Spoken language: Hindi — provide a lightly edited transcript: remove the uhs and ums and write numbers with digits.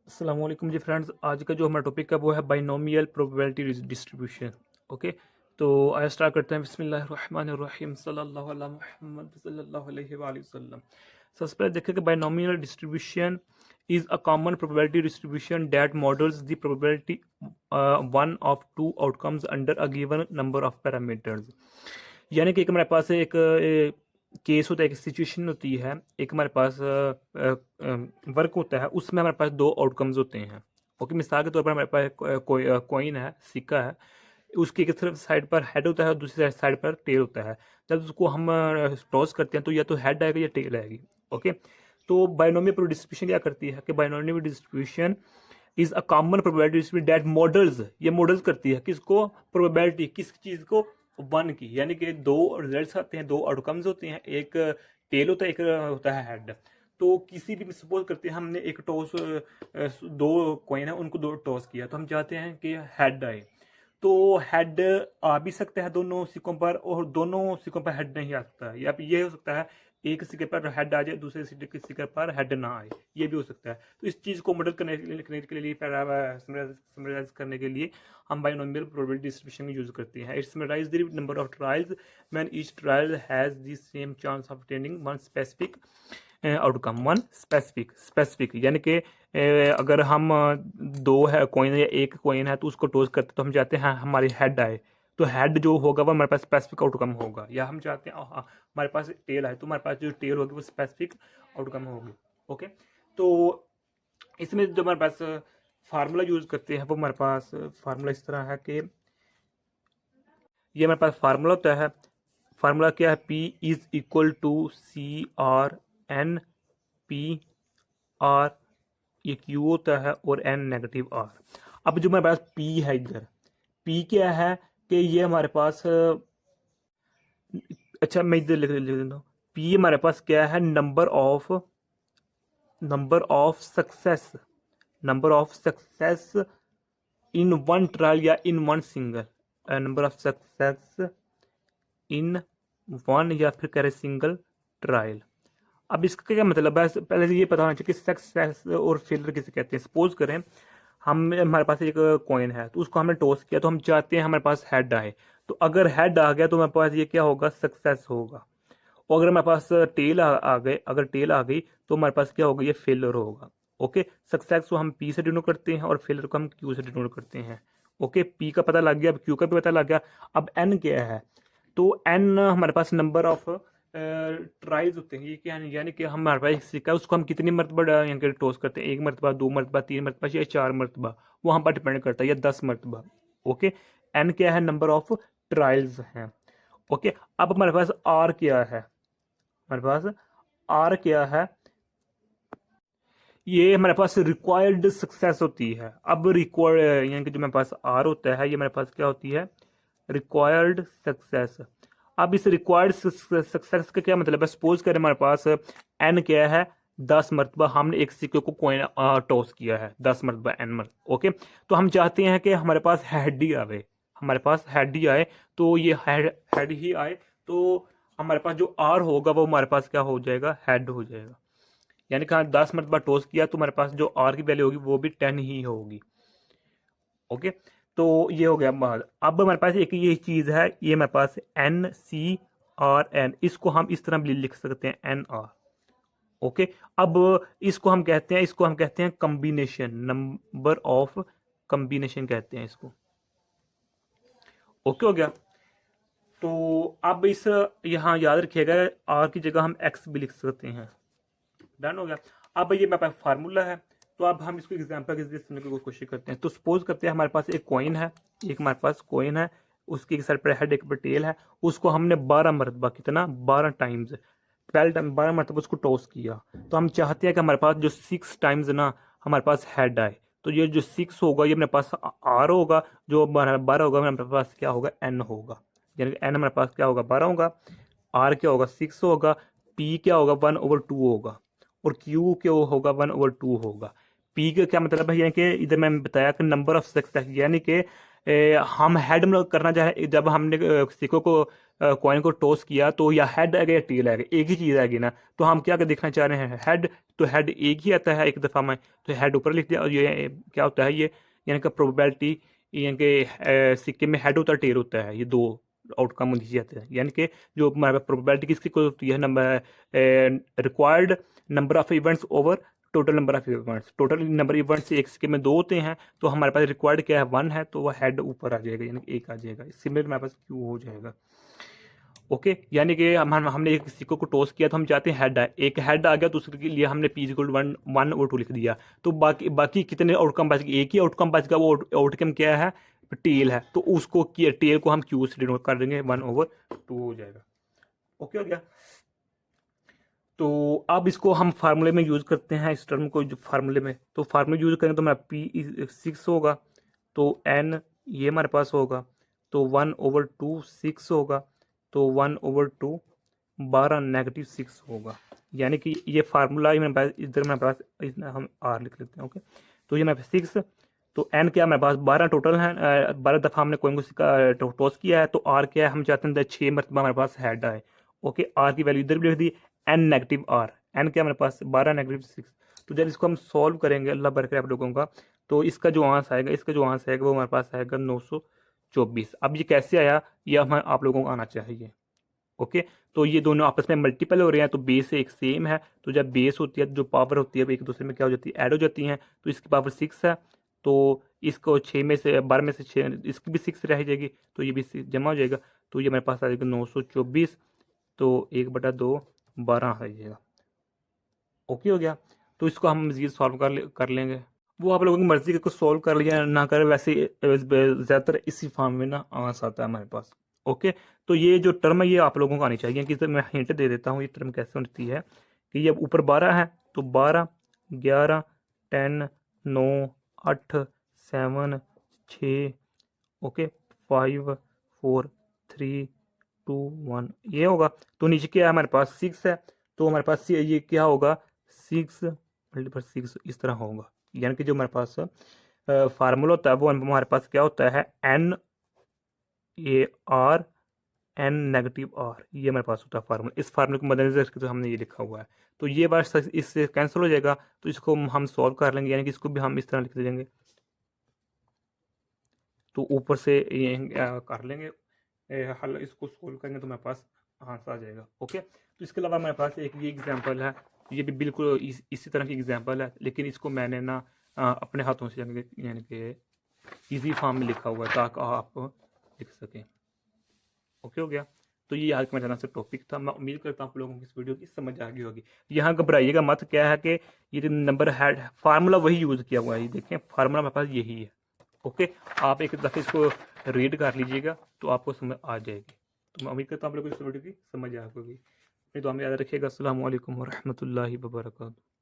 अस्सलाम वालेकुम जी फ्रेंड्स। आज का जो हमारा टॉपिक है वो है बाइनोमियल प्रोबेबिलिटी डिस्ट्रीब्यूशन। ओके, तो आइए स्टार्ट करते हैं। बिस्मिल्लाहिर्रहमानिर्रहीम, सल्लल्लाहु अला मुहम्मद सल्लल्लाहु अलैहि वसल्लम। सबसे पहले देखें कि binomial distribution is a common probability distribution that models the probability one of two outcomes under a given number of parameters. यानी कि एक हमारे पास एक केस होता है, एक सिचुएशन होती है, एक हमारे पास वर्क होता है, उसमें हमारे पास दो आउटकम्स होते हैं। ओके, मिसाल के तौर पर हमारे पास कोई कॉइन है, सिक्का है, उसकी एक तरफ साइड पर हेड होता है और दूसरी साइड पर टेल होता है। जब उसको हम टॉस करते हैं तो या तो हेड आएगा या टेल आएगी। ओके, तो बाइनोमियल डिस्ट्रीब्यूशन क्या करती है कि binomial distribution is a common probability distribution that models, ये मॉडल्स करती है किसको, प्रोबेबिलिटी किस चीज़ को, वन की। यानी कि दो रिजल्ट्स आते हैं, दो आउटकम्स होते हैं, एक टेल होता है, एक होता है हेड। तो किसी भी सपोज करते हैं हमने एक टॉस, दो कॉइन है उनको दो टॉस किया, तो हम चाहते हैं कि हेड आए। तो हेड आ भी सकता है दोनों सिक्कों पर और दोनों सिक्कों पर हेड नहीं आ सकता है, या ये हो सकता है एक सिक्के पर हेड आ जाए, दूसरे सिक्के पर हेड ना आए, ये भी हो सकता है। तो इस चीज़ को मॉडल करने के लिए समराइज करने के लिए हम बाइनोमियल प्रोबेबिलिटी डिस्ट्रीब्यूशन यूज करते हैं। It summarise the number of trials when each trial has the same chance of attaining one specific outcome. One specific यानी कि अगर हम दो है कॉइन या एक कॉइन है तो उसको टॉस करते तो हम चाहते हैं हमारी हेड आए, तो हेड जो होगा वो हमारे पास स्पेसिफिक आउटकम होगा। या हम चाहते हैं हमारे पास टेल है तो हमारे पास जो टेल होगी वो स्पेसिफिक आउटकम होगी। ओके, तो इसमें जो हमारे पास फार्मूला यूज करते हैं वो हमारे पास फार्मूला इस तरह है कि ये हमारे पास फार्मूला होता है। फार्मूला क्या है, P is equal to C R N P R, ये क्यू होता है, और एन नेगेटिव आर। अब जो हमारे पास P है, इधर P क्या है कि ये हमारे पास अच्छा मैं इधर लिख देता हूँ। P हमारे पास क्या है, number of success in one trial या in one single, number of success in one या फिर कह रहे सिंगल ट्रायल। अब इसका क्या मतलब है, पहले से ये पता होना चाहिए कि सक्सेस और फेलियर किसे कहते हैं। सपोज करें हम हमारे पास एक कॉइन है तो उसको हमने टॉस किया, तो हम चाहते हैं हमारे पास हेड आए। तो अगर हेड आ गया तो हमारे पास ये क्या होगा, सक्सेस होगा। और अगर हमारे पास टेल आ गए, अगर टेल आ गई तो हमारे पास क्या होगा, ये फेलियर होगा। ओके, सक्सेस को हम पी से डिनोट करते हैं और फेलियर को हम क्यू से डिनोट करते हैं। ओके, पी का पता लग गया, अब क्यू का भी पता लग गया। अब एन क्या है, तो एन हमारे पास नंबर ऑफ ट्राइल्स होते हैं। ये क्या है, यानी कि हमारे पास एक सिक्का है, उसको हम कितनी मरतबा यहाँ के टॉस करते हैं, एक मरतबा, दो मरतबा, तीन मरतबा या चार मरतबा, वो हम पर डिपेंड करता है, या 10 मरतबा। ओके, एन क्या है, नंबर ऑफ ट्रायल्स हैं। ओके, अब हमारे पास आर क्या है, हमारे पास आर क्या है, ये हमारे पास रिक्वायर्ड सक्सेस होती है। अब रिक्वायर्ड यानी कि जो हमारे पास आर होता है, ये हमारे पास क्या होती है, रिक्वायर्ड सक्सेस। अब इस रिक्वायर्ड सक्सेस का क्या मतलब है, सपोज करें हमारे पास एन क्या है, 10 मरतबा हमने एक सिक्के को कॉइन टॉस किया है, 10 मरतबा, एन मरतबा। ओके, तो हम चाहते हैं कि हमारे पास हेड ही आवे, हमारे पास हेड ही आए, तो ये हेड ही आए, तो हमारे पास जो आर होगा वो हमारे पास क्या हो जाएगा, हेड हो जाएगा। यानी कि 10 मरतबा टॉस किया तो हमारे पास जो आर की वैल्यू होगी वो भी 10 ही होगी। ओके, तो ये हो गया बात। अब हमारे पास एक ये चीज है, ये हमारे पास एन सी आर एन, इसको हम इस तरह भी लिख सकते हैं, एन आर। ओके, अब इसको हम कहते हैं कम्बिनेशन, नंबर ऑफ कम्बिनेशन कहते हैं इसको। ओके, हो गया। तो अब इस यहाँ याद रखिएगा, आर की जगह हम एक्स भी लिख सकते हैं। डन हो गया। अब ये मेरे पास फार्मूला है, तो अब हम इसको एग्जांपल के जरिए समझने की कोशिश करते हैं। तो सपोज करते हैं हमारे पास एक कॉइन है, एक हमारे पास कॉइन है, उसकी एक साइड पर हेड, एक पर टेल है, उसको हमने 12 मरतबा, कितना, 12 टाइम्स, 12 टाइम 12 मरतबा उसको टॉस किया। तो हम चाहते हैं कि हमारे पास जो 6 टाइम्स ना हमारे पास हेड आए, तो ये जो 6 होगा ये मेरे पास आर होगा, जो 12 होगा मेरे पास क्या होगा, एन होगा। यानी कि एन हमारे पास क्या होगा, 12 होगा, आर क्या होगा, 6 होगा, पी क्या होगा, 1/2 होगा, और क्यू क्या होगा, 1/2 होगा। पी का क्या मतलब है, यानी कि इधर मैंने बताया कि नंबर ऑफ सक्सेस, यानी कि हम हेड में करना चाहे, जब हमने सिक्कों को कॉइन को टॉस किया तो या हेड आएगा या टेल आएगा, एक ही चीज़ आएगी ना। तो हम क्या देखना चाह रहे हैं, हेड, तो हेड एक ही आता है एक दफ़ा में, तो हेड ऊपर लिख दिया। और ये क्या होता है, ये यानी कि प्रोबेबिलिटी, यानी कि सिक्के में हेड होता है टेल होता है, ये दो आउटकम नीचे जाते हैं। यानी कि जो हमारे पास प्रोबेबिलिटी किसकी को होती है, number required number of events over total number of events. Total number events एक सिक्के में दो होते हैं, तो हमारे पास रिक्वायर्ड क्या है, 1 है, तो वह हेड ऊपर आ जाएगा, यानी कि एक आ जाएगा। सिमिलर हमारे पास क्यू हो जाएगा। ओके, यानी कि हमने एक सिक्कों को टॉस किया तो हम चाहते हैं हेड आए, एक हेड आ गया तो उसके लिए हमने पी इक्वल 1/2 लिख दिया। तो बाकी कितने आउटकम बच गए, एक ही आउटकम बच गया, वो आउटकम क्या है, टेल है, तो उसको टेल को हम क्यू से डिनोट कर देंगे, 1/2 हो जाएगा। ओके हो गया। तो अब इसको हम फार्मूले में यूज़ करते हैं, इस टर्म को जो फार्मूले में, तो फार्मूले यूज़ करेंगे तो हमारा पी 6 होगा, तो एन ये हमारे पास होगा, तो 1/2 6 होगा, तो 1/2 12-6 होगा। यानी कि ये फार्मूला ही मेरे पास, इधर मेरे पास हम आर लिख लेते हैं। ओके, तो ये मेरे पास 6, तो एन क्या मेरे पास 12 टोटल है, 12 दफ़ा हमने कोई को टॉस किया है, तो आर क्या है, हम चाहते हैं 6 मरतबा हमारे पास हेड आए। ओके, आर की वैल्यू इधर भी लिख दी, एन नेगेटिव आर, एन क्या मेरे पास 12-6। तो जब इसको हम सॉल्व करेंगे, अल्लाह बरकत आप लोगों का, तो इसका जो आंसर आएगा, वो हमारे पास आएगा 924। अब ये कैसे आया, ये हम आप लोगों को आना चाहिए। ओके, तो ये दोनों आपस में मल्टीपल हो रहे हैं, तो बेस एक सेम है, तो जब बेस होती है तो जो पावर होती है वो एक दूसरे में क्या हो जाती है, ऐड हो जाती हैं। तो इसकी पावर 6 है, तो इसको 6 में से 12 में से 6, इसकी भी 6 रह जाएगी, तो ये भी 6 जमा हो जाएगा, तो ये मेरे पास आ जाएगा 924, तो 1/2 12 आ जाएगा। ओके हो गया। तो इसको हम मज़ीद सॉल्व कर लेंगे, वो आप लोगों की मर्ज़ी है, कुछ सॉल्व कर लिया ना करे, वैसे ज़्यादातर इसी फॉर्म में ना आंसर आता है हमारे पास। ओके, तो ये जो टर्म है ये आप लोगों को आनी चाहिए, कि मैं हिंट दे देता हूँ ये टर्म कैसे होती है, कि ये ऊपर 12 है, तो 12 11 10 9 8 7 6, ओके 5 4 3 2 1 ये होगा। तो नीचे क्या है हमारे पास 6 है, तो हमारे पास ये क्या होगा, 6 × 6 इस तरह होगा। यानी कि जो हमारे पास फार्मूला होता है वो हमारे पास क्या होता है, N A R N negative R, ये हमारे पास होता है फार्मूला। इस फार्मूले को मद्देनजर रखकर तो हमने ये लिखा हुआ है, तो ये बात इससे कैंसिल हो जाएगा, तो इसको हम सॉल्व कर लेंगे, यानी कि इसको भी हम इस तरह लिख देंगे, तो ऊपर से ये कर लेंगे हल, इसको सोल्व करेंगे तो मेरे पास आंसर आ जाएगा। ओके, तो इसके अलावा मेरे पास एक ये एग्जांपल है, ये भी बिल्कुल इसी तरह की एग्जांपल है, लेकिन इसको मैंने ना अपने हाथों से यानी कि इजी फॉर्म में लिखा हुआ है ताकि आप लिख सकें। ओके हो गया। तो ये आज का मेरे तरफ से टॉपिक था, मैं उम्मीद करता हूँ आप लोगों को इस वीडियो की समझ आ गई होगी। यहाँ घबराइएगा मत, क्या है कि ये जो नंबर है फार्मूला वही यूज़ किया हुआ है, ये देखें फार्मूला मेरे पास यही है। ओके, आप एक दफ़े इसको रीड कर लीजिएगा तो आपको समझ आ जाएगी। तो मैं उम्मीद करता हूँ आप लोगों को इस वीडियो की समझ आ गई। अपनी दुआ में याद रखिएगा। अस्सलामु अलैकुम वरहमतुल्लाहि वबरकातुहू।